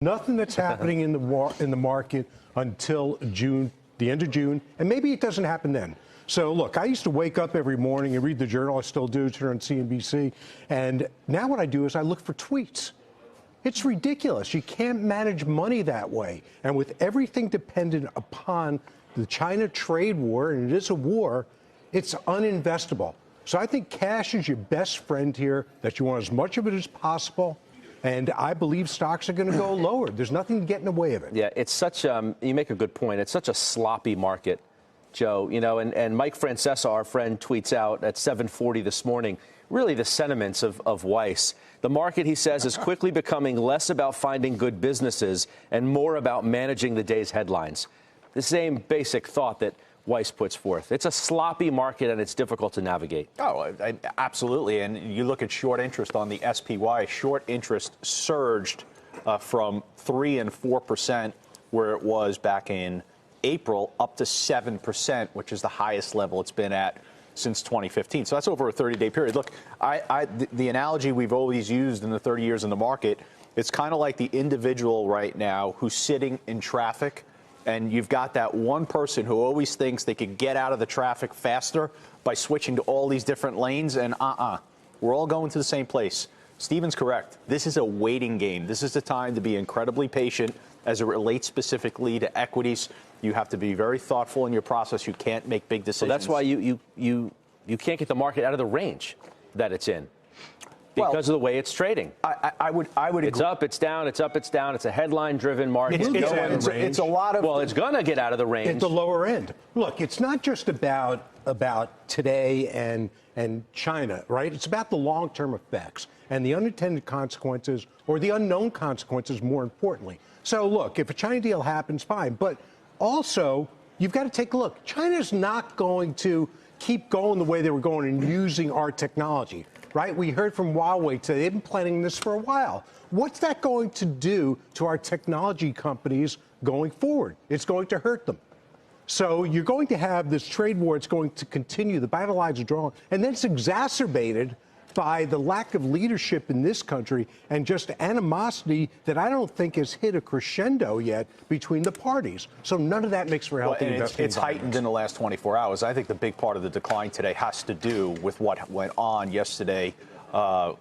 Nothing that's happening in the market until June, the end of June, and maybe it doesn't happen then. So look, I used to wake up every morning and read the Journal. I still do. Turn on CNBC, and now what I do is I look for tweets. It's ridiculous. You can't manage money that way, and with everything dependent upon the China trade war, and it is a war, it's uninvestable. So I think cash is your best friend here. That you want as much of it as possible. And I believe stocks are going to go lower. There's nothing to get in the way of it. Yeah, it's such you make a good point. It's such a sloppy market, Joe. You know, and Mike Francesa, our friend, tweets out at 7:40 this morning, really the sentiments of Weiss. The market, he says, is quickly becoming less about finding good businesses and more about managing the day's headlines. The same basic thought that Weiss puts forth. It's a sloppy market, and it's difficult to navigate. Oh, absolutely. And you look at short interest on the SPY. Short interest surged from 3 and 4%, where it was back in April, up to 7%, which is the highest level it's been at since 2015. So that's over a 30-day period. Look, the analogy we've always used in the 30 years in the market, it's kind of like the individual right now who's sitting in traffic, and you've got that one person who always thinks they could get out of the traffic faster by switching to all these different lanes, and we're all going to the same place. Stephen's correct. This is a waiting game. This is the time to be incredibly patient as it relates specifically to equities. You have to be very thoughtful in your process. You can't make big decisions. So that's why you can't get the market out of the range that it's in. Because of the way it's trading. I would agree. It's up, it's down, it's up, it's down. It's a headline-driven market. It's a lot of... Well, it's going to get out of the range. At the lower end. Look, it's not just about today and China, right? It's about the long-term effects and the unintended consequences, or the unknown consequences, more importantly. So, look, if a China deal happens, fine. But also, you've got to take a look. China's not going to keep going the way they were going and using our technology. Right? We heard from Huawei today. They've been planning this for a while. What's that going to do to our technology companies going forward? It's going to hurt them. So you're going to have this trade war. It's going to continue. The battle lines are drawn. And then it's exacerbated by the lack of leadership in this country and just animosity that I don't think has hit a crescendo yet between the parties. So none of that makes for healthy investing. It's heightened in the last 24 hours. I think the big part of the decline today has to do with what went on yesterday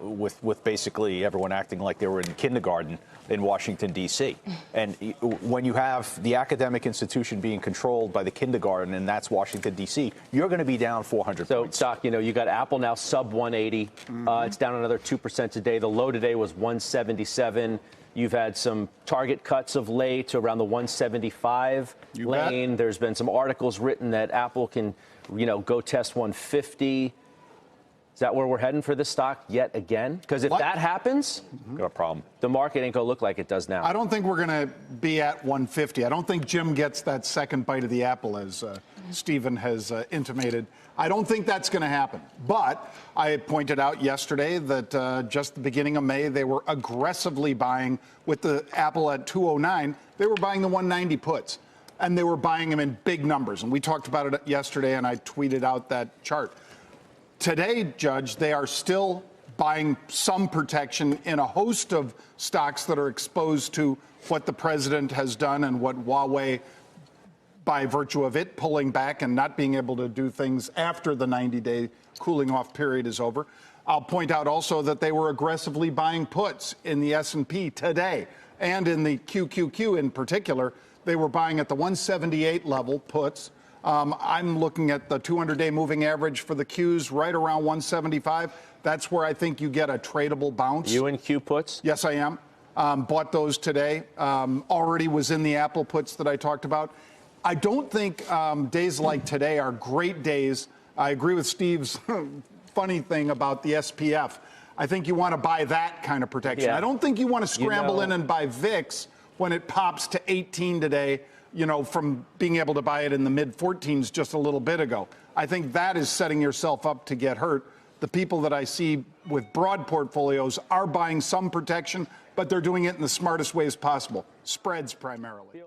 with basically everyone acting like they were in kindergarten in Washington, D.C. And when you have the academic institution being controlled by the kindergarten, and that's Washington, D.C., you're going to be down 400 points. So, Doc, you got Apple now sub 180. It's down another 2% today. The low today was 177. You've had some target cuts of late to around the 175 lane. There's been some articles written that Apple can, go test 150. Is that where we're heading for this stock yet again? Because if that happens, got a problem. The market ain't going to look like it does now. I don't think we're going to be at 150. I don't think Jim gets that second bite of the apple, as Stephen has intimated. I don't think that's going to happen. But I pointed out yesterday that just the beginning of May, they were aggressively buying with the Apple at 209. They were buying the 190 puts, and they were buying them in big numbers. And we talked about it yesterday, and I tweeted out that chart. Today, Judge, they are still buying some protection in a host of stocks that are exposed to what the president has done and what Huawei, by virtue of it pulling back and not being able to do things after the 90-day cooling off period is over. I'll point out also that they were aggressively buying puts in the S&P today, and in the QQQ in particular. They were buying at the 178 level puts. I'm looking at the 200-day moving average for the Qs right around 175. That's where I think you get a tradable bounce. You in Q puts? Yes, I am. Bought those today. Already was in the Apple puts that I talked about. I don't think days like today are great days. I agree with Steve's funny thing about the SPF. I think you want to buy that kind of protection. Yeah. I don't think you want to scramble in and buy VIX when it pops to 18 today. From being able to buy it in the mid-14s just a little bit ago. I think that is setting yourself up to get hurt. The people that I see with broad portfolios are buying some protection, but they're doing it in the smartest ways possible. Spreads primarily.